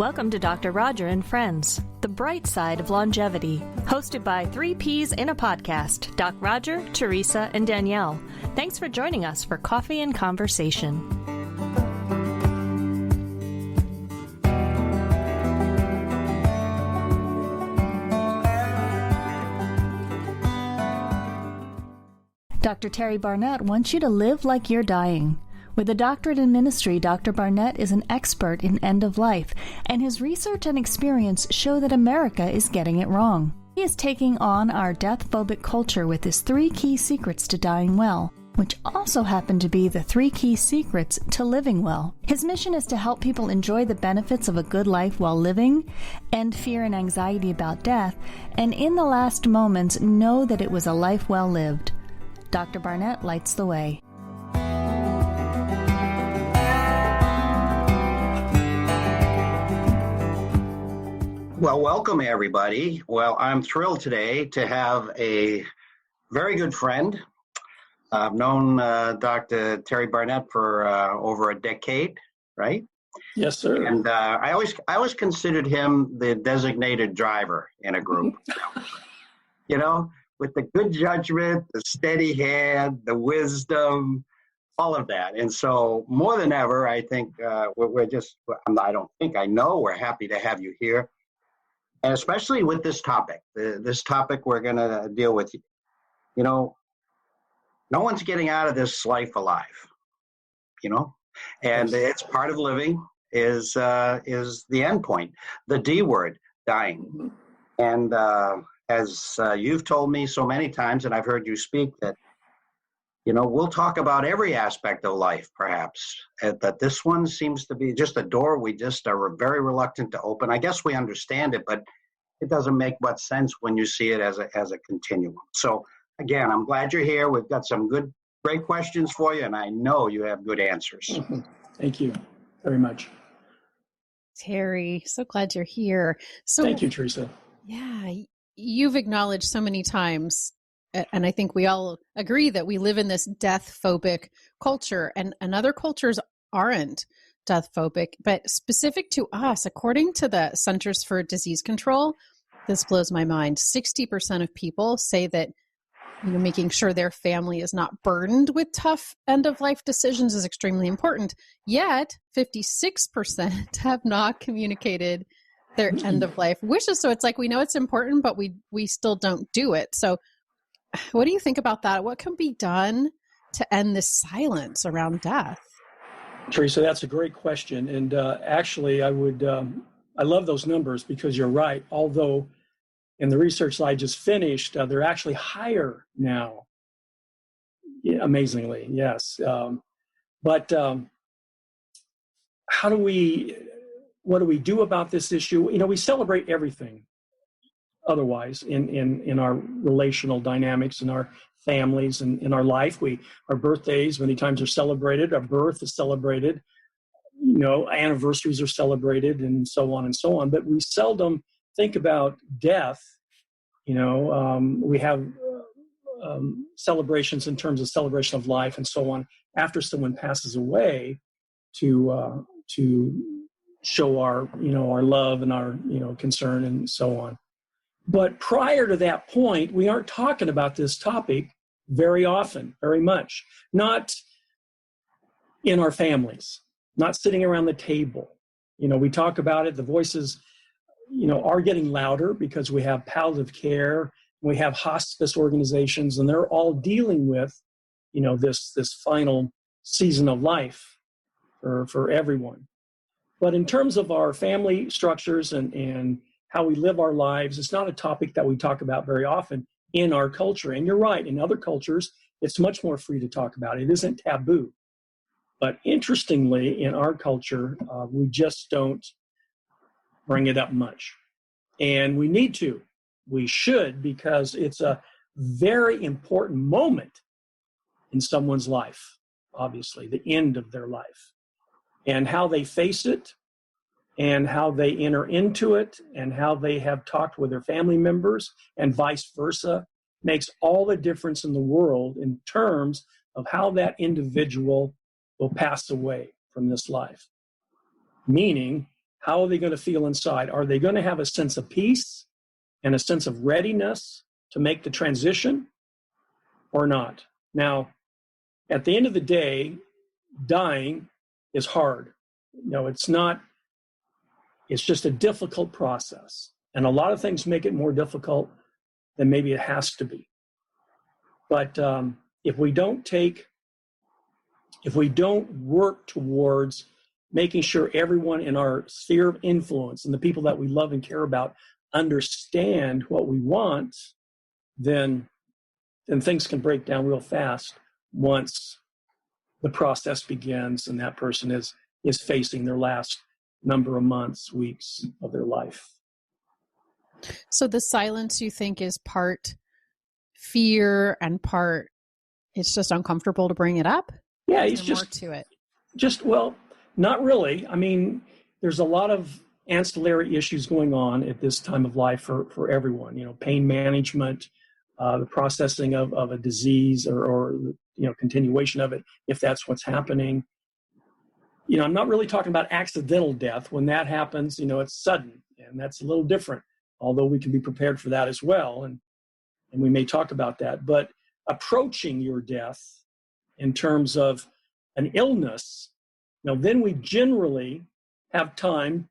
Welcome to Dr. Roger and Friends, the bright side of longevity, hosted by three Ps in a podcast, Doc Roger, Teresa, and Danielle. Thanks for joining us for Coffee and Conversation. Dr. Terry Barnett wants you to live like you're dying. With a doctorate in ministry, Dr. Barnett is an expert in end of life, and his research and experience show that America is getting it wrong. He is taking on our death-phobic culture with his 3 key secrets to dying well, which also happen to be the 3 key secrets to living well. His mission is to help people enjoy the benefits of a good life while living, end fear and anxiety about death, and in the last moments know that it was a life well lived. Dr. Barnett lights the way. Well, welcome everybody. Well, I'm thrilled today to have a very good friend. I've known Dr. Terry Barnett for over a decade, right? Yes, sir. And I always considered him the designated driver in a group. You know, with the good judgment, the steady hand, the wisdom, all of that. And so more than ever, I think I know we're happy to have you here. And especially with this topic, this topic we're going to deal with. You know, no one's getting out of this life alive, you know, and it's part of living is the end point, the D word, dying. And as you've told me so many times, and I've heard you speak, that, you know, we'll talk about every aspect of life, perhaps, that this one seems to be just a door we just are very reluctant to open. I guess we understand it, but it doesn't make much sense when you see it as a continuum. So, again, I'm glad you're here. We've got some great questions for you, and I know you have good answers. Mm-hmm. Thank you very much. Terry, so glad you're here. So, thank you, Teresa. Yeah, you've acknowledged so many times, and I think we all agree that we live in this death-phobic culture, and other cultures aren't death-phobic, but specific to us, according to the Centers for Disease Control, this blows my mind. 60% of people say that, you know, making sure their family is not burdened with tough end-of-life decisions is extremely important. Yet, 56% have not communicated their end-of-life wishes. So it's like we know it's important, but we still don't do it. So what do you think about that? What can be done to end this silence around death? Teresa, that's a great question. And actually, I love those numbers because you're right. Although in the research I just finished, they're actually higher now. Yeah, amazingly, yes. But what do we do about this issue? You know, we celebrate everything otherwise in our relational dynamics, in our families, and in our life. Our birthdays many times are celebrated, our birth is celebrated, you know, anniversaries are celebrated, and so on and so on. But we seldom think about death. You know, we have celebrations in terms of celebration of life and so on after someone passes away to show our love and our, you know, concern and so on. But prior to that point, we aren't talking about this topic very often, very much. Not in our families, not sitting around the table. You know, we talk about it, the voices, you know, are getting louder because we have palliative care, we have hospice organizations, and they're all dealing with, you know, this final season of life for everyone. But in terms of our family structures and how we live our lives, it's not a topic that we talk about very often in our culture. And you're right, in other cultures, it's much more free to talk about. It isn't taboo. But interestingly, in our culture, we just don't bring it up much. And we need to. We should, because it's a very important moment in someone's life, obviously, the end of their life. And how they face it, and how they enter into it, and how they have talked with their family members, and vice versa, makes all the difference in the world in terms of how that individual will pass away from this life. Meaning, how are they going to feel inside? Are they going to have a sense of peace and a sense of readiness to make the transition or not? Now, at the end of the day, dying is hard. It's not, it's just a difficult process. And a lot of things make it more difficult than maybe it has to be. But if we don't work towards making sure everyone in our sphere of influence and the people that we love and care about understand what we want, then things can break down real fast once the process begins and that person is facing their last number of months, weeks of their life. So the silence, you think, is part fear and part it's just uncomfortable to bring it up? Yeah, it's just more to it. Well, not really. I mean, there's a lot of ancillary issues going on at this time of life for everyone. Pain management, the processing of a disease or continuation of it, if that's what's happening. I'm not really talking about accidental death. When that happens, it's sudden, and that's a little different, although we can be prepared for that as well, and we may talk about that. But approaching your death in terms of an illness, then we generally have time,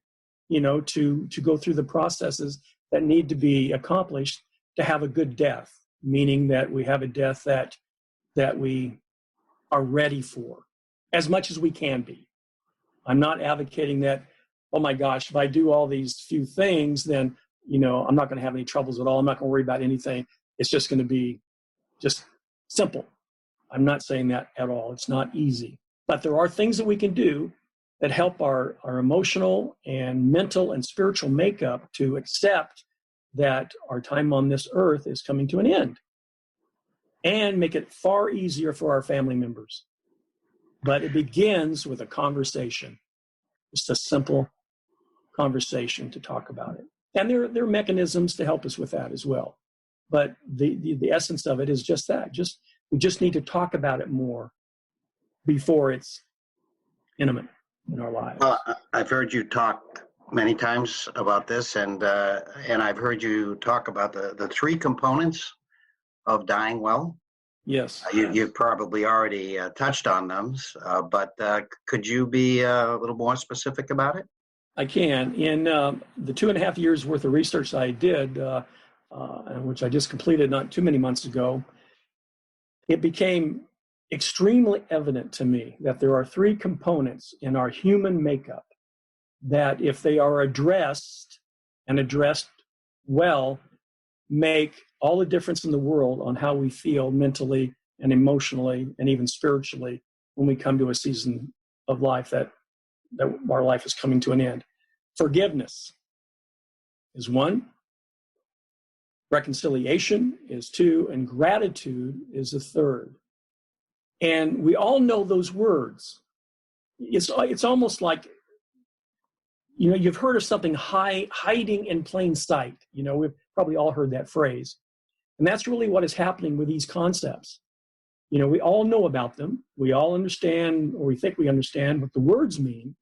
to go through the processes that need to be accomplished to have a good death, meaning that we have a death that we are ready for as much as we can be. I'm not advocating that, oh my gosh, if I do all these few things, then, I'm not going to have any troubles at all. I'm not going to worry about anything. It's just going to be just simple. I'm not saying that at all. It's not easy. But there are things that we can do that help our emotional and mental and spiritual makeup to accept that our time on this earth is coming to an end and make it far easier for our family members. But it begins with a conversation, just a simple conversation to talk about it. And there are mechanisms to help us with that as well. But the essence of it is just that. We just need to talk about it more before it's intimate in our lives. Well, I've heard you talk many times about this, and I've heard you talk about the three components of dying well. Yes. You've probably already touched on them, but could you be a little more specific about it? I can. In the 2.5 years worth of research I did, which I just completed not too many months ago, it became extremely evident to me that there are three components in our human makeup that, if they are addressed and addressed well, make all the difference in the world on how we feel mentally and emotionally and even spiritually when we come to a season of life that our life is coming to an end. Forgiveness is one, reconciliation is two, and gratitude is a third. And we all know those words. It's almost like, you've heard of something hiding in plain sight. We've probably all heard that phrase. And that's really what is happening with these concepts. We all know about them. We all understand, or we think we understand what the words mean,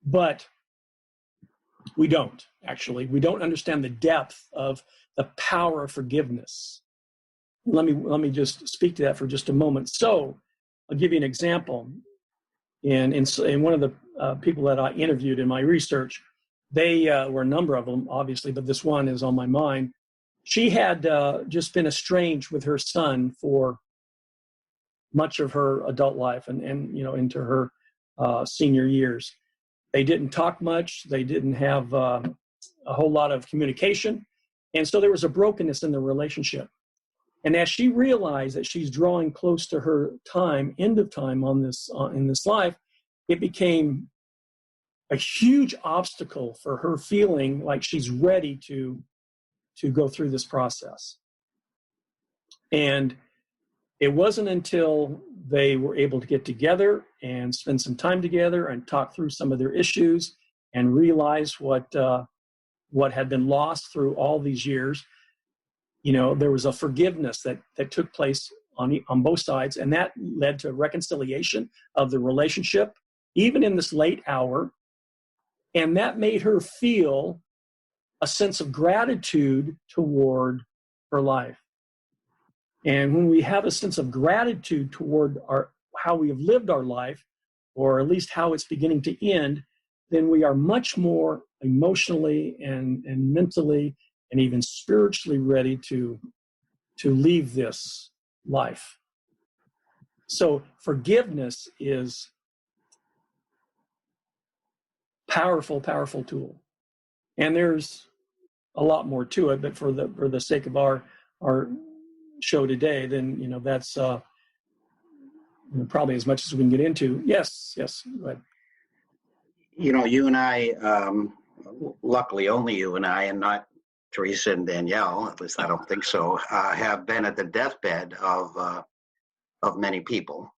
but we don't, actually. We don't understand the depth of the power of forgiveness. Let me just speak to that for just a moment. So I'll give you an example. In one of the people that I interviewed in my research, they were a number of them, obviously, but this one is on my mind. She had just been estranged with her son for much of her adult life and into her senior years. They didn't talk much. They didn't have a whole lot of communication. And so there was a brokenness in the relationship. And as she realized that she's drawing close to her end of time on this in this life, it became a huge obstacle for her feeling like she's ready to go through this process. And it wasn't until they were able to get together and spend some time together and talk through some of their issues and realize what had been lost through all these years. There was a forgiveness that took place on both sides, and that led to reconciliation of the relationship, even in this late hour. And that made her feel a sense of gratitude toward her life. And when we have a sense of gratitude toward how we have lived our life, or at least how it's beginning to end, then we are much more emotionally and mentally and even spiritually ready to leave this life. So forgiveness is powerful, powerful tool. And there's a lot more to it, but for the sake of our show today, then that's probably as much as we can get into. Yes, go ahead. You and I, luckily only you and I, and not Teresa and Danielle, at least I don't think so, have been at the deathbed of many people.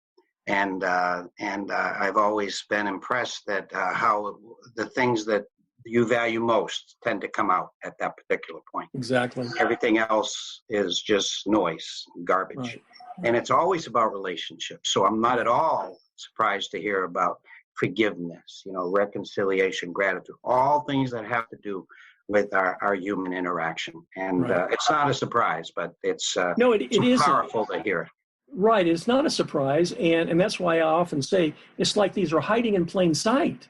And I've always been impressed that how the things that you value most tend to come out at that particular point. Exactly. Everything else is just noise, garbage. Right. And it's always about relationships. So I'm not at all surprised to hear about forgiveness, reconciliation, gratitude, all things that have to do with our human interaction. And right. It's not a surprise, but it's no, it is powerful to hear. Right. It's not a surprise. And that's why I often say it's like these are hiding in plain sight.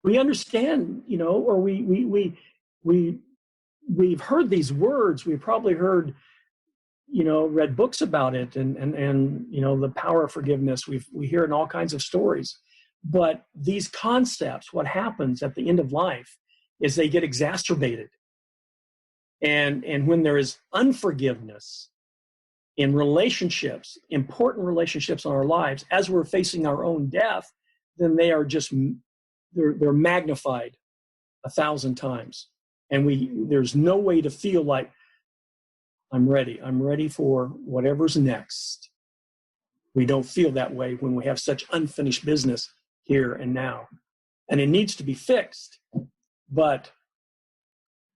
We understand, or we've heard these words. We've probably heard, read books about it and the power of forgiveness. We hear it in all kinds of stories. But these concepts, what happens at the end of life is they get exacerbated. And when there is unforgiveness in relationships, important relationships in our lives, as we're facing our own death, then they are just they're magnified 1,000 times. And there's no way to feel like I'm ready for whatever's next. We don't feel that way when we have such unfinished business here and now. And it needs to be fixed, but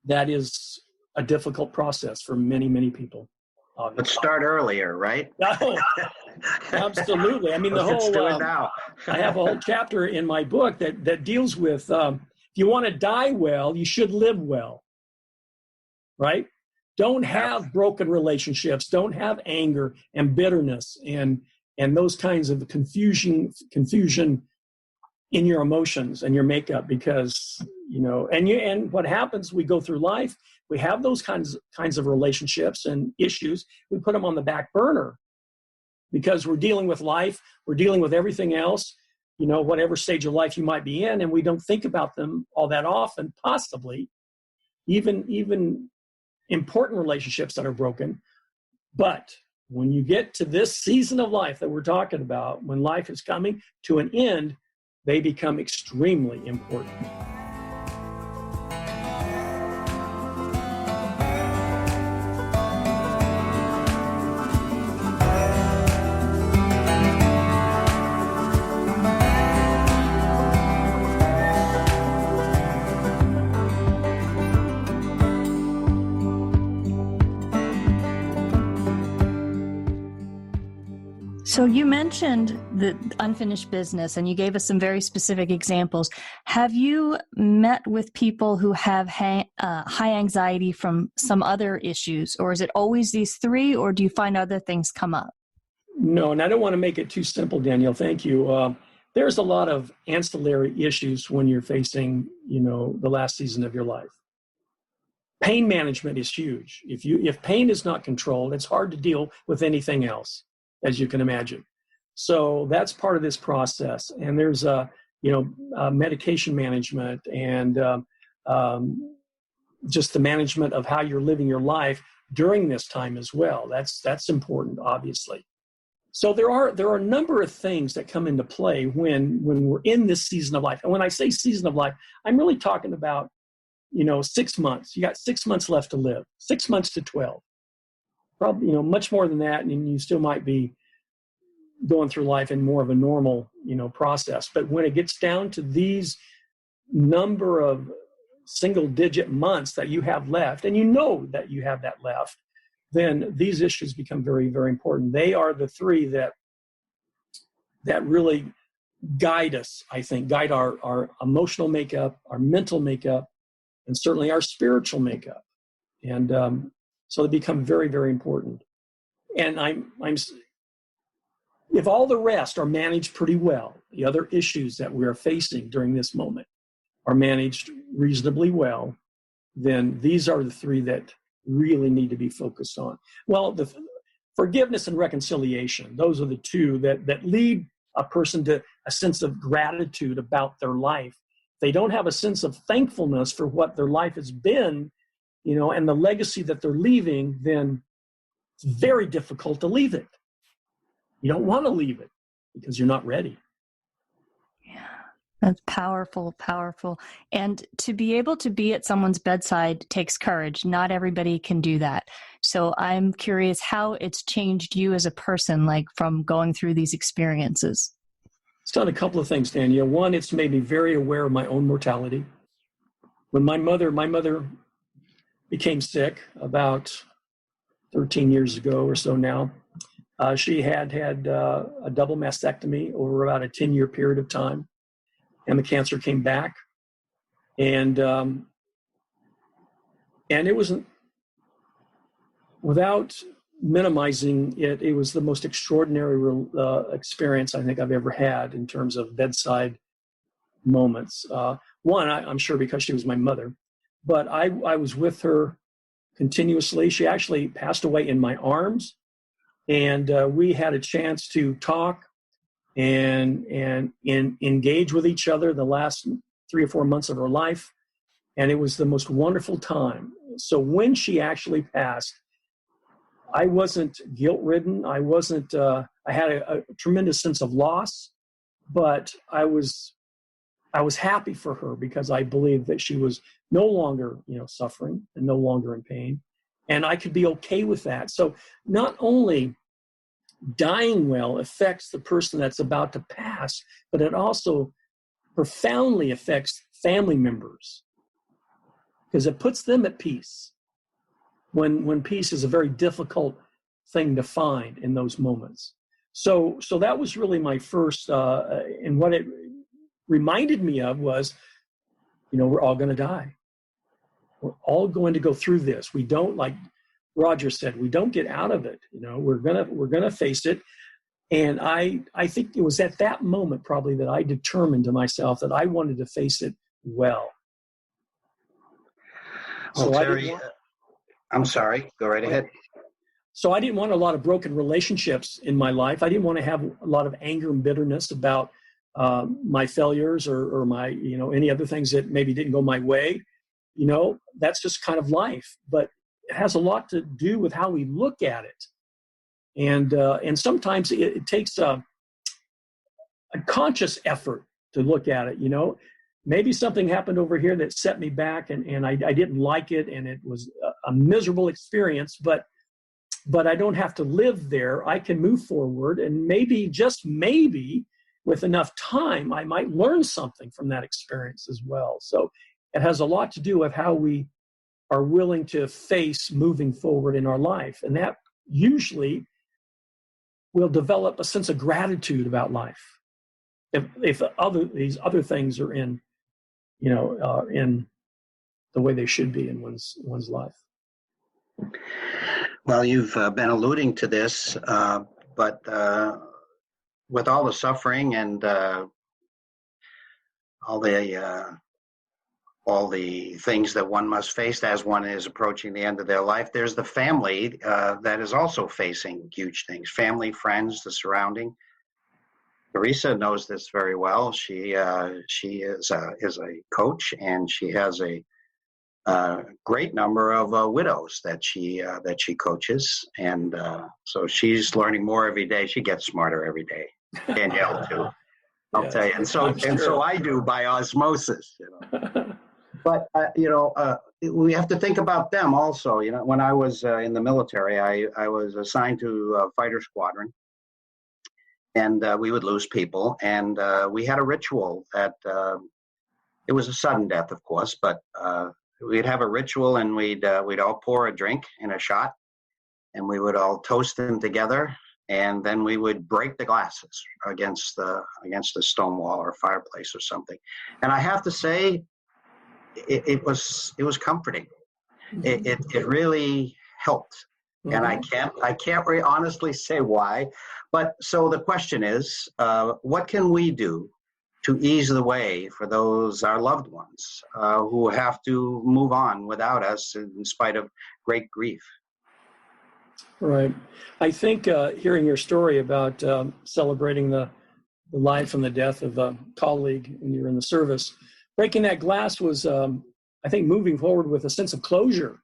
that is a difficult process for many, many people. Let's start earlier, right? No, absolutely. I mean, the whole. Do it now. I have a whole chapter in my book that deals with if you want to die well, you should live well. Right? Don't have broken relationships. Don't have anger and bitterness and those kinds of confusion in your emotions and your makeup, because and what happens, we go through life, we have those kinds of relationships and issues, we put them on the back burner because we're dealing with life, we're dealing with everything else, whatever stage of life you might be in, and we don't think about them all that often, possibly even important relationships that are broken. But when you get to this season of life that we're talking about, when life is coming to an end, they become extremely important. So you mentioned the unfinished business, and you gave us some very specific examples. Have you met with people who have high anxiety from some other issues, or is it always these three, or do you find other things come up? No, and I don't want to make it too simple, Danielle. Thank you. There's a lot of ancillary issues when you're facing, the last season of your life. Pain management is huge. If pain is not controlled, it's hard to deal with anything else, as you can imagine. So that's part of this process. And there's medication management and just the management of how you're living your life during this time as well. That's important, obviously. So there are a number of things that come into play when we're in this season of life. And when I say season of life, I'm really talking about 6 months. You got 6 months left to live, 6 months to 12. Probably, much more than that, and you still might be going through life in more of a normal, process. But when it gets down to these number of single-digit months that you have left, and that you have that left, then these issues become very, very important. They are the three that really guide us, I think, guide our emotional makeup, our mental makeup, and certainly our spiritual makeup. And so they become very, very important. And if all the rest are managed pretty well, the other issues that we are facing during this moment are managed reasonably well, then these are the three that really need to be focused on. Well, the forgiveness and reconciliation, those are the two that lead a person to a sense of gratitude about their life. If they don't have a sense of thankfulness for what their life has been, and the legacy that they're leaving, then it's very difficult to leave it. You don't want to leave it because you're not ready. Yeah, that's powerful, powerful. And to be able to be at someone's bedside takes courage. Not everybody can do that. So I'm curious how it's changed you as a person, like from going through these experiences. It's done a couple of things, Danielle. One, it's made me very aware of my own mortality. When my mother became sick about 13 years ago or so now, she had a double mastectomy over about a 10-year period of time, and the cancer came back, and it wasn't, without minimizing it, it was the most extraordinary experience I think I've ever had in terms of bedside moments. One, I'm sure because she was my mother, but I was with her continuously. She actually passed away in my arms. And we had a chance to talk and engage with each other the last 3 or 4 months of her life. And it was the most wonderful time. So when she actually passed, I wasn't guilt-ridden. I had a tremendous sense of loss, but I was happy for her because I believed that she was no longer, suffering and no longer in pain. And I could be okay with that. So not only dying well affects the person that's about to pass, but it also profoundly affects family members because it puts them at peace when peace is a very difficult thing to find in those moments. So that was really my first, and what it reminded me of was, we're all going to die. We're all going to go through this. We don't, like Roger said, we don't get out of it. We're gonna face it. And I think it was at that moment probably that I determined to myself that I wanted to face it well. Well, Terry, I'm sorry. Go right ahead. So I didn't want a lot of broken relationships in my life. I didn't want to have a lot of anger and bitterness about my failures or my, any other things that maybe didn't go my way. That's just kind of life. But it has a lot to do with how we look at it. And sometimes it takes a conscious effort to look at it. Maybe something happened over here that set me back and I didn't like it and it was a miserable experience, but I don't have to live there. I can move forward and maybe, just maybe, with enough time, I might learn something from that experience as well. So it has a lot to do with how we are willing to face moving forward in our life. And that usually will develop a sense of gratitude about life. If these other things are in, in the way they should be in one's life. Well, you've been alluding to this, but with all the suffering and all the things that one must face as one is approaching the end of their life, there's the family that is also facing huge things. Family, friends, the surrounding. Teresa knows this very well. She is a coach, and she has a great number of widows that she coaches, and so she's learning more every day. She gets smarter every day. Danielle too. I'll tell you, and so I do by osmosis. But we have to think about them also. When I was in the military, I was assigned to a fighter squadron, and we would lose people, and we had a ritual that it was a sudden death, of course, but we'd have a ritual, and we'd all pour a drink in a shot, and we would all toast them together, and then we would break the glasses against the stone wall or fireplace or something. And I have to say, it was comforting. It really helped. And I can't very honestly say why. But so the question is, what can we do to ease the way for those, our loved ones, who have to move on without us in spite of great grief? Right. I think hearing your story about celebrating the life and the death of a colleague when you were in the service, breaking that glass was, I think, moving forward with a sense of closure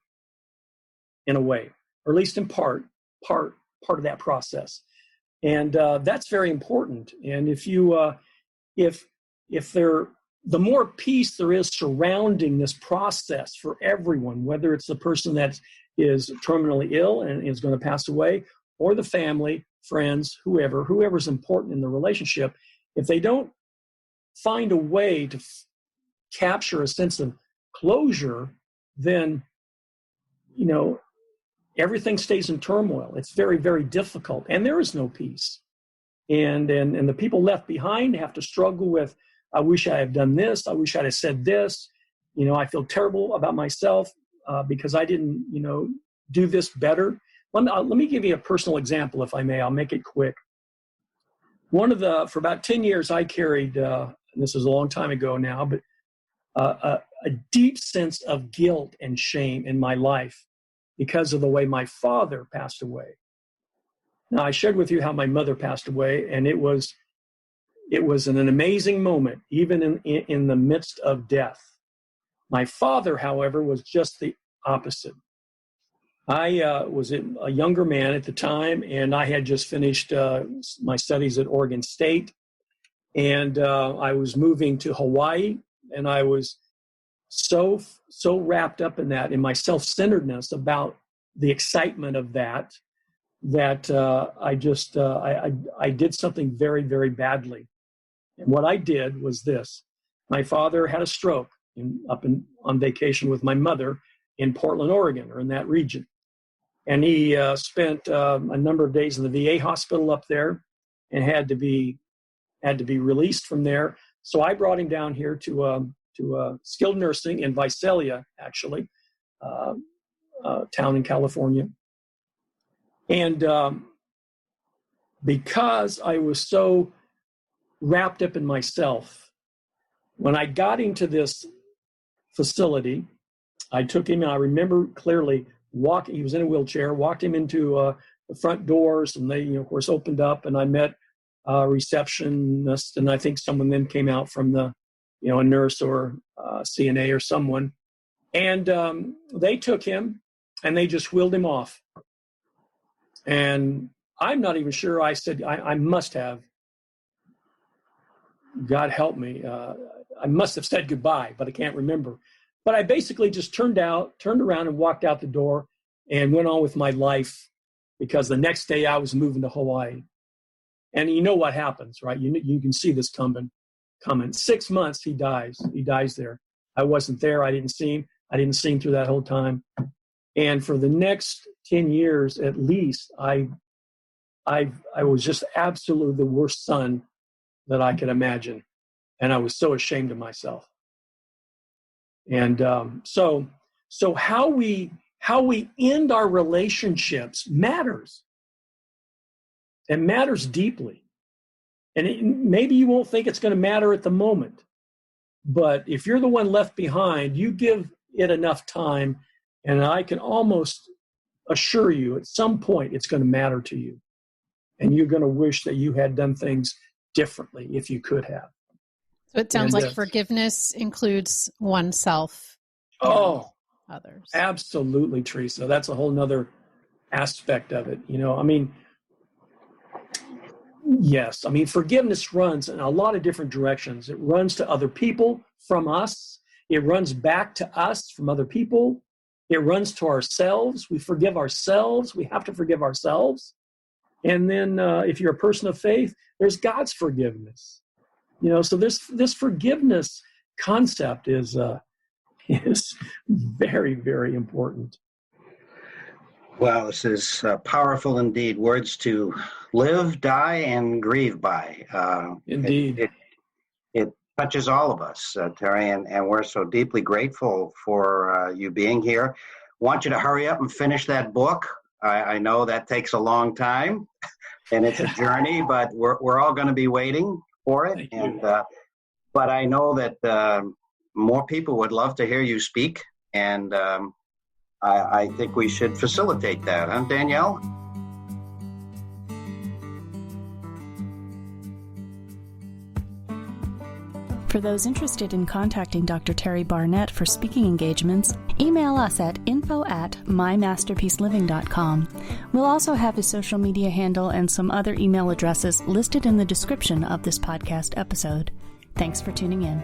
in a way, or at least in part of that process. And that's very important. And if you, the more peace there is surrounding this process for everyone, whether it's the person that is terminally ill and is going to pass away, or the family, friends, whoever's important in the relationship, if they don't find a way to capture a sense of closure, then, everything stays in turmoil. It's very, very difficult, and there is no peace. And the people left behind have to struggle with, I wish I had done this. I wish I'd have said this. I feel terrible about myself because I didn't, do this better. Let me give you a personal example, if I may. I'll make it quick. For about 10 years, I carried, and this is a long time ago now, but a deep sense of guilt and shame in my life because of the way my father passed away. Now, I shared with you how my mother passed away, and it was an amazing moment, even in the midst of death. My father, however, was just the opposite. I was a younger man at the time, and I had just finished my studies at Oregon State, and I was moving to Hawaii, and I was so wrapped up in that, in my self-centeredness about the excitement of that I did something very, very badly. And what I did was this. My father had a stroke on vacation with my mother in Portland, Oregon, or in that region. And he spent a number of days in the VA hospital up there and had to be released from there. So I brought him down here to skilled nursing in Visalia, actually, town in California. And because I was so wrapped up in myself, when I got into this facility, I took him, and I remember clearly he was in a wheelchair, walked him into the front doors, and they, of course, opened up, and I met a receptionist, and I think someone then came out from a nurse or CNA or someone, and they took him, and they just wheeled him off. And I'm not even sure I said, I must have, God help me, I must have said goodbye, but I can't remember. But I basically just turned around and walked out the door and went on with my life, because the next day I was moving to Hawaii. And you know what happens, right? You can see this coming. 6 months, he dies. He dies there. I wasn't there. I didn't see him. I didn't see him through that whole time. And for the next 10 years, at least, I was just absolutely the worst son that I could imagine. And I was so ashamed of myself. And so how we end our relationships matters. It matters deeply. And maybe you won't think it's going to matter at the moment. But if you're the one left behind, you give it enough time, and I can almost assure you at some point it's going to matter to you. And you're going to wish that you had done things differently if you could have. So it sounds like forgiveness includes oneself. Oh, others. Absolutely, Teresa. That's a whole nother aspect of it. Yes. Forgiveness runs in a lot of different directions. It runs to other people from us. It runs back to us from other people. It runs to ourselves. We forgive ourselves. We have to forgive ourselves. And then if you're a person of faith, there's God's forgiveness. So this forgiveness concept is very, very important. Well, this is powerful indeed. Words to live, die, and grieve by. Indeed. It touches all of us, Terry, and we're so deeply grateful for you being here. Want you to hurry up and finish that book. I know that takes a long time, and it's a journey, but we're all going to be waiting for it. But I know that more people would love to hear you speak, and I think we should facilitate that, huh, Danielle? For those interested in contacting Dr. Terry Barnett for speaking engagements, email us at info@mymasterpieceliving.com. We'll also have his social media handle and some other email addresses listed in the description of this podcast episode. Thanks for tuning in.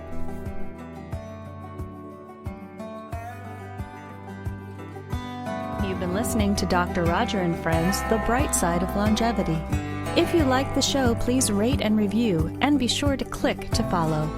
You've been listening to Dr. Roger and Friends, The Bright Side of Longevity. If you like the show, please rate and review, and be sure to click to follow.